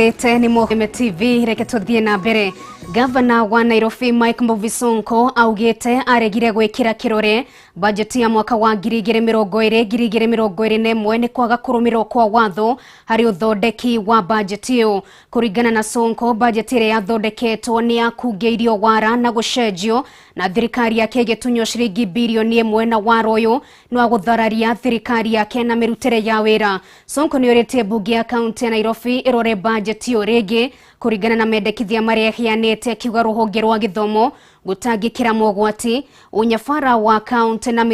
Ni Kameme TV reke tuthie na mbere. Gavana wa Nairobi Mike Mbuvi augite aregire gwikira kirore budget ya mwaka wa 2020 ni kwaga kurumirwo kwa watho hari uthondeki wa budget iyo. Kuringana na Sonko, budget ire yathondeketwo ni yakungeirio wara na gucenjio na thirikari yake igitunyo ciringi bilioni 1 na wara uyu ni wa guthararia thirikari yake na mirutire ya wira. Sonko ni oritie bunge ya county ya Nairobi irore budget iyo rege kuringana na mendekithia maria hianete akiuga ruhonge rwa githomo gutangikira mogwati unyafara wa county na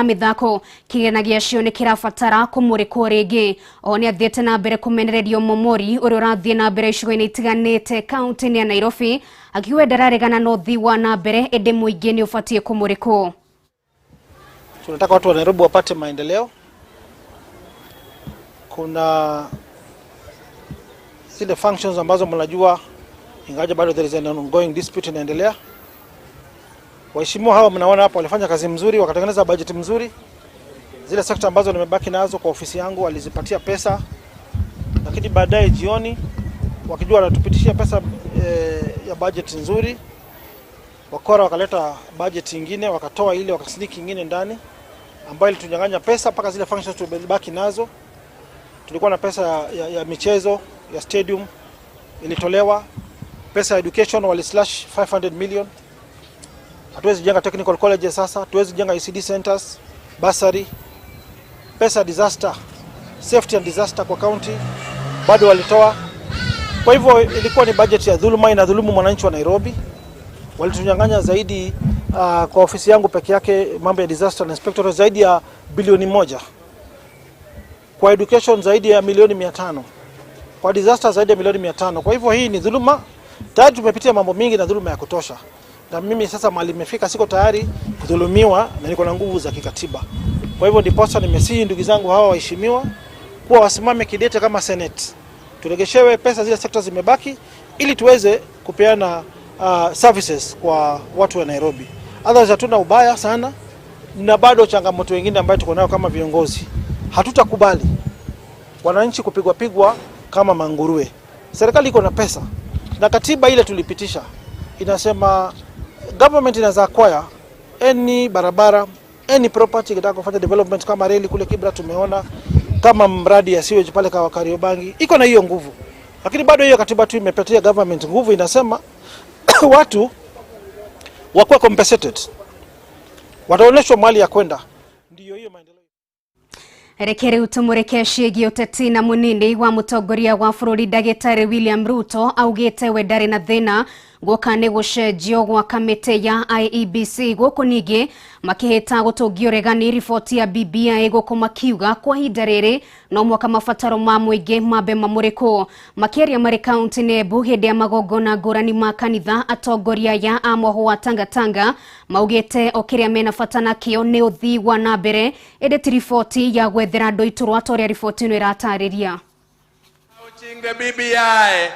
mithako kigenagia cio ni kirafatara kumurikwo rege. Oni athiete na mbere kumenererio momori uri urathie na mbere icigo-ini itiganite county ya Nairobi akiuga ndararegana no thi wa na mbere ende muingi ni ufatie kumurikwo. Tunataka watu wa Nairobi wapate maendeleo. Kuna zile functions ambazo mnajua ingaje bado there is an ongoing dispute inaendelea. Waheshimiwa hawa mnaona hapa walifanya kazi mzuri, wakatengeneza budget mzuri. Zile sekta ambazo nimebaki nazo kwa ofisi yangu walizipatia pesa, lakini baadaye jioni wakijua wanatupitishia pesa ya budget nzuri, wakora wakaleta budget nyingine, wakatoa ile wakasneak nyingine ndani ambayo ilitunyang'anya pesa mpaka zile functions tulibaki nazo. Tulikuwa na pesa ya michezo ya stadium ilitolewa, pesa ya education wali slash 500 million. Hatuwezi jenga technical colleges sasa, hatuwezi jenga ECD centers, bursary. Pesa disaster, safety and disaster kwa county bado walitoa. Kwa hivyo ilikuwa ni budget ya dhuluma, ina dhulumu mwananchi wa Nairobi. Walitunyang'anya zaidi kwa ofisi yangu peke yake mambo ya disaster and inspectorate zaidi ya bilioni 1. Kwa education zaidi ya milioni 500. Kwa disaster zaidi ya milioni 500. Kwa hivyo hii ni dhuluma. Tayari tumepitia mambo mingi na dhuluma ya kutosha. Na mimi sasa mahali nimefika siko tayari kudhulumiwa na niko na nguvu za kikatiba. Kwa hivyo ndiposa nimesihi ndugu zangu hawa waheshimiwa kuwa wasimame kidete kama Senate. Turegeshewe pesa zile sekta zimebaki ili tuweze kupeana services kwa watu wa Nairobi. Otherwise hatuna ubaya sana na bado changamoto nyingine ambayo tuko nayo kama viongozi. Hatutakubali wananchi kupigwa kama manguruwe. Serikali iko na pesa na katiba ile tulipitisha inasema government inaweza acquire any barabara, any property kitaka kufanya development kama reli kule Kibra tumeona, kama mradi ya sewage pale kwa Kariuki. Iko na hiyo nguvu. Lakini bado hiyo katiba tu imepatia government nguvu, inasema watu wakuwa compensated. Wataoneshwa mahali ya kwenda. Ndio hiyo maendeleo. Rekere utumureke ciĩgiĩ ũteti na munini wa mũtongoria wa bũrũri Ndagĩtarĩ William Ruto augĩte we ndarĩ na thĩna gũka nĩ gũcenjio gwa kamĩtĩ ya IEBC gũkũ ningĩ makĩhĩta gũtũngio ũregani riboti ya BBI gũkũ makiuga kwa ihinda rĩrĩ no mwaka mabataro ma mũingĩ mambe mamũrĩkwo. Makĩaria marĩ kaunti-inĩ Embu hĩndĩ ya magongona ngũrani ma kanitha, atongoria ya amoho wa Tanga maugĩte o kĩrĩa mena bata nakĩo nĩ ũthii wa na mbere ĩndĩ ti riboti ya gwethera andũ iturwa ta ũrĩa riboti ĩno ĩratarĩria. The BBI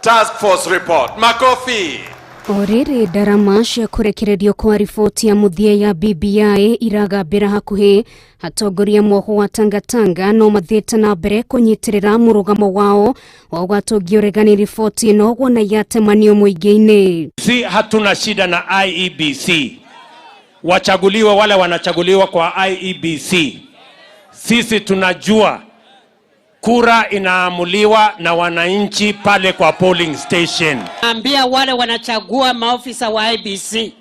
Task Force report. Makofi. Orere darama cia kurekererio kwa riboti ya muthia ya BBI iragambira hakuhi, atongoria moho wa Tanga no mathiete na mbere kunyitirira murugamo wao wa gwatungia uregani riboti ino gwona yatemanio muingi-ini. Si hatuna shida na IEBC. Wachaguliwa wale wanachaguliwa kwa IEBC. Sisi tunajua kura inaamuliwa na wananchi pale kwa polling station. Ambia wale wanachagua maofisa wa IEBC,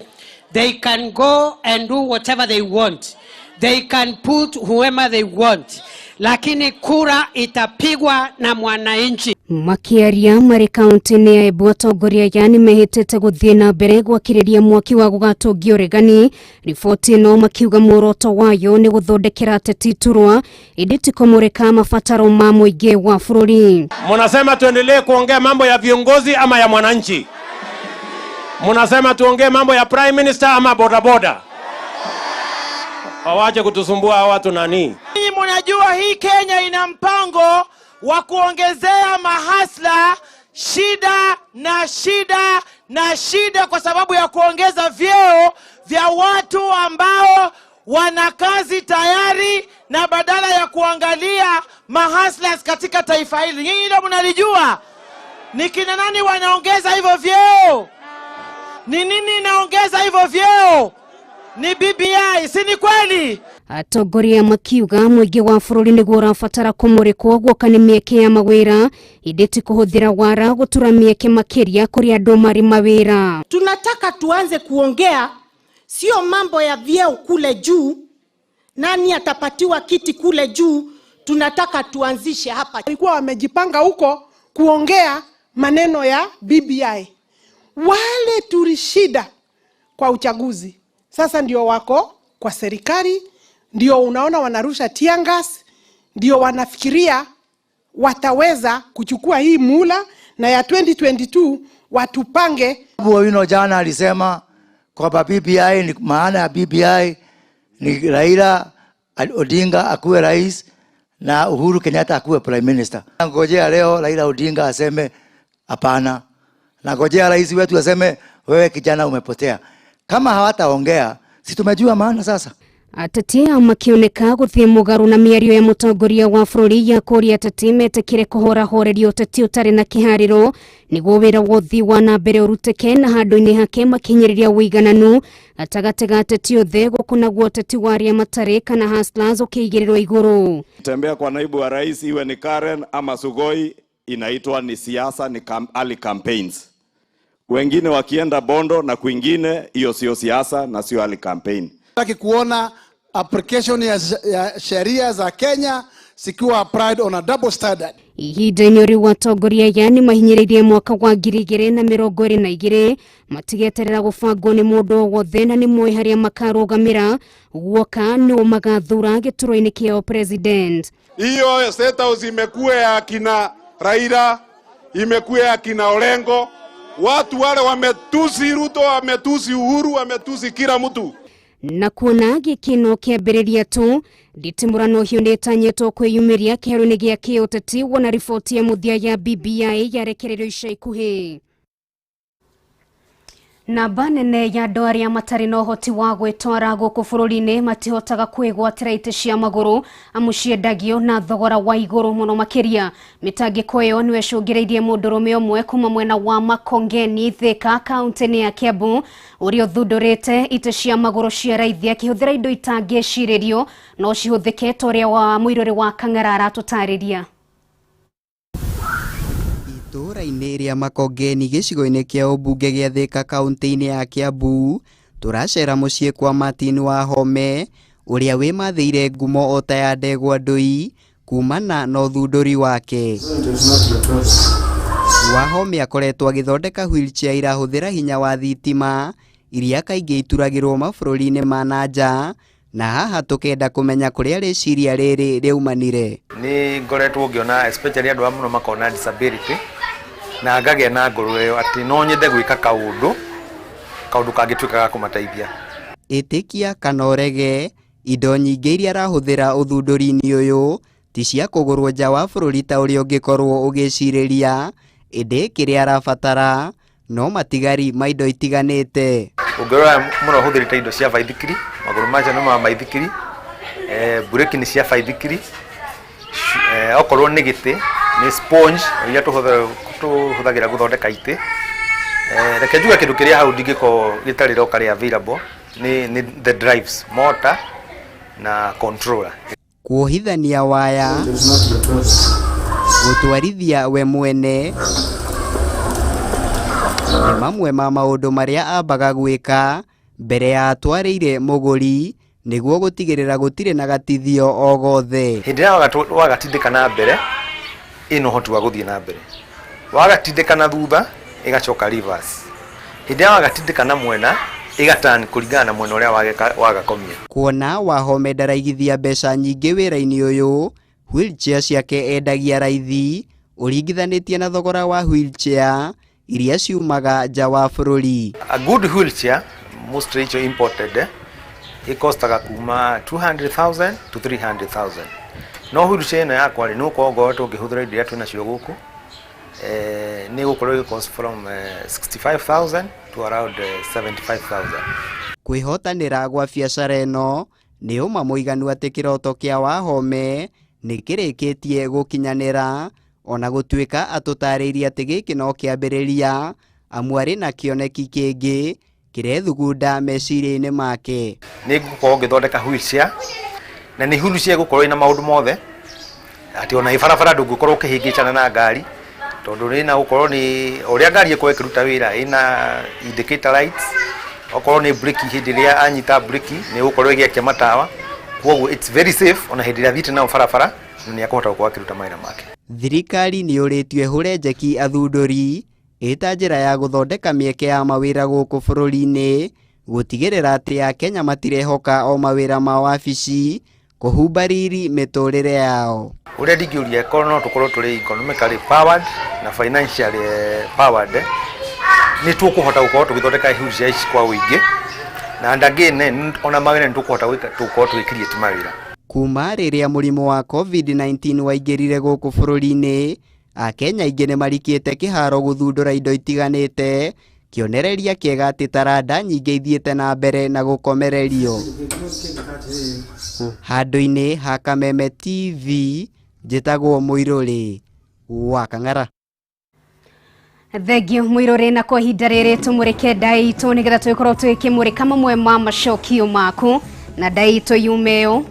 they can go and do whatever they want. They can put whoever they want. Lakini kura itapigwa na mwananchi. Makiaria marĩ kaunti-inĩ ya Embu, atongoria yani mehĩtĩte gũthiĩ na mbere gwakĩrĩria mwaki wa gũgatũngia ũregani. Riboti ĩno makiuga muoroto wayo nĩ gũthondekera ateti iturwa ĩndĩ ti kũmũrĩka mabataro ma mũingĩ wa bũrũri. Mnasema tuendelee kuongea mambo ya viongozi ama ya mwananchi? Mnasema tuongee mambo ya prime minister ama bodaboda? Hawaje kutusumbua watu nani? Mnajua hii Kenya ina mpango wa kuongezea mahasla shida kwa sababu ya kuongeza vyeo vya watu ambao wana kazi tayari, na badala ya kuangalia mahaslas katika taifa hili. Nyinyi ndio mnalijua ni kina nani wanaongeza hivyo vyeo? Ni nini inaongeza hivyo vyeo? Ni BBI, si ni kweli? Atongoria makiuga muingi wa bururi niguo urabatara kumurikwo guoka ni mieke ya mawira iditi kuhuthira wara gutura mieke makiria kuri andu mari mawira. Tunataka tuanze kuongea sio mambo ya vyeo kule juu, nani atapatiwa kiti kule juu. Tunataka tuanzishe hapa. Walikuwa wamejipanga huko kuongea maneno ya BBI. Wale tulishida kwa uchaguzi sasa ndio wako kwa serikali, ndio unaona wanarusha tiangas, ndio wanafikiria wataweza kuchukua hii mula na ya 2022 watupange. Wino jana alisema kwamba BBI ni maana ya BBI ni Raila Odinga akuwe rais na Uhuru Kenyatta akuwe prime minister. Ngojea leo Raila Odinga aseme hapana, na ngojea rais wetu aseme wewe kijana umepotea. Kama hawataongea si tumejua maana sasa. Atetea makioneka guthie mugaru na miario ya mutongoria wa bururi ya kuria ateti metekire kuhora horerio ateti utari na kihariro niguo wira wothi wa na mbere uruteke na handu-ini hake makinyiriria uigananu atagate ga ateti othe gukuna guo ateti waria matari kana hustlers ukiigirirwo iguru. Tembea kwa naibu wa rais iwe ni Karen ama Sugoi inaitwa ni siasa, ni early campaigns. Wengine wakienda Bondo na kwingine hiyo sio siasa na sio early campaign. Nataka kuona application ya sheria za Kenya sikiwa applied on a double standard. Ihinda-ini riu watongoria yani mahinyiririe mwaka wa 2022 matigeterera gubangwo ni mundu wothe na ni moe haria makarugamira guoka no magathura gituro-ini kia president. Hiyo State House imekuwa ya kina Raila, imekuwa ya kina Olengo. Watu wale wametusi Ruto, wametusi Uhuru, wametusi kila mtu. Na kuona gikino kiambiriria tu nditimurano hiyo netanyetwo kwiyumiria kiharo-ini gia kiuteti wona riboti ya muthia ya BBI yarekererio ica ikuhi. Namba nene ya andũ arĩa matarĩ na ũhoti wa gwĩtwara gũkũ bũrũri-inĩ matihotaga kwĩgwatĩra itĩ cia magũrũ amu ciendagio na thogora wa igũrũ mũno makĩria. Mĩtangĩko ĩyo nĩyo ĩcũngĩrĩirie mũndũrũme ũmwe kuma mwena wa Makongeni, Thika, kaunti-inĩ ya Kiambu, ũrĩa ũthundũrĩte itĩ cia magũrũ cia raithi akĩhũthĩra indo itangĩcirĩrio no cihũthĩke ta ũrĩa wa mũirũrĩ wa Kang'ara aratũtarĩria. Itũra-inĩ rĩa Makongeni gĩcigo-inĩ kĩa ũmbunge gĩa Thika kaunti-inĩ ya Kiambu tũracera mũciĩ kwa Martin Wahome ũrĩa wĩmathĩire ngumo o ta ya ndegwa ndũi kumana na ũthundũri wake. Wahome akoretwo agĩthondeka wheelchair irahũthĩra hinya wa thitima iria kaingĩ ituragĩrwo mabũrũri-inĩ ma nanja, na haha tukenda kumenya kuria rĩciria rĩrĩ rĩumanire. Ni ngoretwo ngiona especially andũ amwe makona disability na ngagĩa na ngoro ĩyo atĩ no nyende gwĩka kaũndũ kangĩtuĩka ga kũmateithia. Ĩtĩkia kana ũrege indo nyingĩ iria arahũthĩra ũthundũri-inĩ ũyũ ti cia kũgũrwo nja wa bũrũri ta ũrĩa ũngĩkorwo ũgĩcirĩria, ĩndĩ kĩrĩa arabatara no matigari ma indo itiganĩte. Ũngĩrora mũno hũthĩrĩte indo cia baithikiri, magũrũ macio nĩ ma baithikiri, bureki nĩ cia baithikiri, okorwo nĩ gĩtĩ nĩ sponge iria tũhũthagĩra gũthondeka itĩ. Reke njuge kĩndũ kĩrĩa hau ndingĩkorwo gĩtarĩ roka rĩ available ni the drives, motor na controller. Kuohithania waya, gũtwarithia we mwene nĩ mamwe ma maũndũ marĩa ambaga gwĩka mbere ya atwarĩire mũgũri nĩguo gũtigĩrĩra gũtirĩ na gatithio o gothe. Hĩndĩ ĩrĩa wagatindĩka na mbere ĩno ũhoti wa gũthiĩ na mbere, wagatindĩka na thutha ĩgacoka reverse, hĩndĩ ĩrĩa wagatindĩka na mwena ĩgatani kũringana na mwena ũrĩa wagakomia. Kuona Wahome ndaraigithia mbeca nyingĩ wĩra-inĩ ũyũ, wheelchair ciake endagia raithi ũringithanĩtie na thogora wa wheelchair iria ciumaga nja wa bũrũri. A good wheelchair most imported ikostaga kuma 200,000 to 300,000. No wheelchair ĩno yakwa no ũkorwo ũngĩhũthĩra indo iria twĩnacio gũkũ nĩ gũkorwo cost from 65,000 to around 75,000. Kwĩhotanĩra gwa biacara ĩno nĩ ũma mũiganu atĩ kĩroto kĩa Wahome nĩ kĩrĩkĩtie gũkinyanĩra, ona gũtuĩka atũtarĩirie atĩ gĩkĩ no kĩambĩrĩria, amu arĩ na kĩoneki kĩngĩ kĩrethugunda meciria-inĩ make. Nĩ ngũkorwo ngĩthondeka wheelchair, na nĩ wheelchair gũkorwo ina maũndũ mothe, atĩ ona ibarabara ndũngĩkorwo ũkĩhĩngĩcana na ngari, tondũ rĩ na gũkorwo nĩ ũrĩa ngari ĩkorwo ĩkĩruta wĩra ĩna indicator lights, okorwo nĩ breki hĩndĩ ĩrĩa anyita breki nĩ gũkorwo ĩgĩakia matawa, koguo it's very safe ona hĩndĩ ĩrĩa thiĩte na barabara nĩ akũhota gũkorwo akĩruta mawĩra make. Thirikari nĩ ũrĩtio ĩhũre njeki athundũri ĩta njĩra ya gũthondeka mĩeke ya mawĩra gũkũ bũrũri-inĩ, gũtigĩrĩra atĩ Akenya matirehoka o mawĩra ma wabici kũhumba riri mĩtũrĩre yao. Ũrĩa ndingĩũria korwo no tũkorwo tũrĩ economically powered na financially powered, nĩ tũkũhota gũkorwo tũgĩthondeka wheelchair ici kwa wĩingĩ, na and again ona mawĩra nĩ tũkũhota gũkorwo tũgĩcreate mawĩra. Kuma rĩrĩa mũrimũ wa COVID-19 waingĩrire gũkũ bũrũri-inĩ, Akenya aingĩ nĩ marikĩte kĩharo gũthundũra indo itiganĩte, kĩonereria kĩega atĩ taranda nyingĩ ithiĩte na mbere na gũkomererio. Handũ-inĩ ha Kameme TV, njĩtagwo Mũirũrĩ wa Kang'ara. Thengio Mũirũrĩ, na kwa ihinda rĩrĩ tũmũrĩke ndaitũ nĩgetha tũgĩkorwo tũgĩkĩmũrĩka mamwe ma macokio maku, na ndaitũ yumeo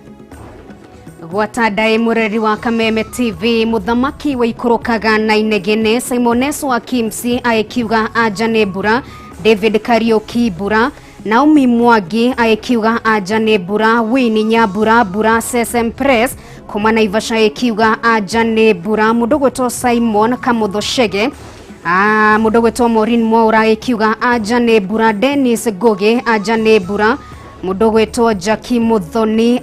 gwata ndaĩ mũreri wa Kameme TV mũthamaki wa ikũrũkaga na inegene Simones wa Kimsi aikiuga anja nĩ mbura, David Kariuki mbura, Naomi Mwangi aikiuga anja nĩ mbura, Winnie Nyambura mbura, Sesame Press kuma Naivasha aikiuga anja nĩ mbura, mũndũ gwĩtwo Simon Kamuthoshege, mũndũ gwĩtwo Maureen Mwaura aikiuga anja nĩ mbura, Dennis Goge anja nĩ mbura, mũndũ gwĩtwo Jackie Muthoni,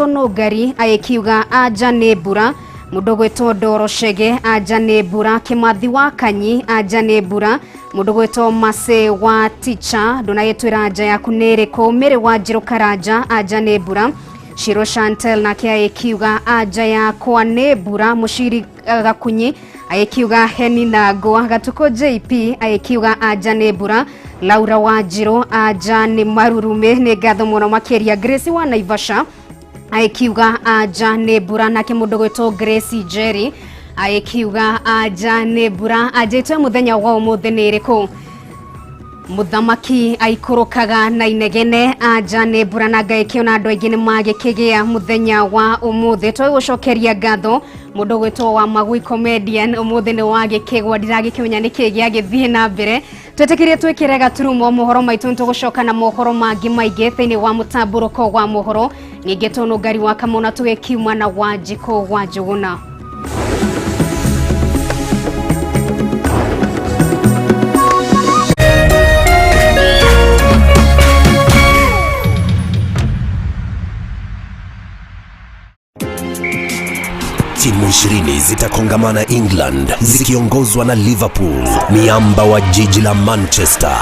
Nungari aikiuga anja nĩ mbura, mũndũ gwĩtwo Doro Shege anja nĩ mbura, Kimathi wa Kanyi anja nĩ mbura, mũndũ gwĩtwo Mase wa Ticha ndũnagĩtwĩra anja yaku nĩ ĩrĩkũ, Mĩrĩ wa Njĩrũ Karanja anja nĩ mbura, Shiro Chantel nake aikiuga anja yakwa nĩ mbura, Mũciri Gakunyi aikiuga heni na ngwa, Gatuko JP aikiuga anja nĩ mbura, Laura Wanjiru anja nĩ marurume, nĩ ngatho mũno makĩria, Grace wa Naivasha aikiuga anja nĩ mbura, nake mũndũ gwĩtwo Grace Jerry aikiuga anja nĩ mbura. Anjĩtwe mũthenya wa ũmũthĩ nĩ ĩrĩkũ? Mũthamaki aikũrũkaga na inegene anja nĩ mbura, na ngaĩkĩona andũ aingĩ nĩ magĩkĩgĩa mũthenya wa ũmũthĩ. Twĩgũcokeria ngatho mũndũ gwĩtwo wa Magui comedian, ũmũthĩ nĩ wagĩkĩgwa, ndiragĩkĩmenya nĩkĩ gĩagĩthiĩ na mbere. Twetĩkĩrie twĩkĩre gaturumo mohoro maitũ, tũgũcoka na mohoro mangĩ maingĩ thĩinĩ wa mũtambũrũko wa mohoro. Ningĩ Nungari wa Kamau na tũgĩkiuma na Wanjiko wa Njũgũna. Timu 20 zitakongamana England zikiongozwa na Liverpool, miamba wa jiji la Manchester.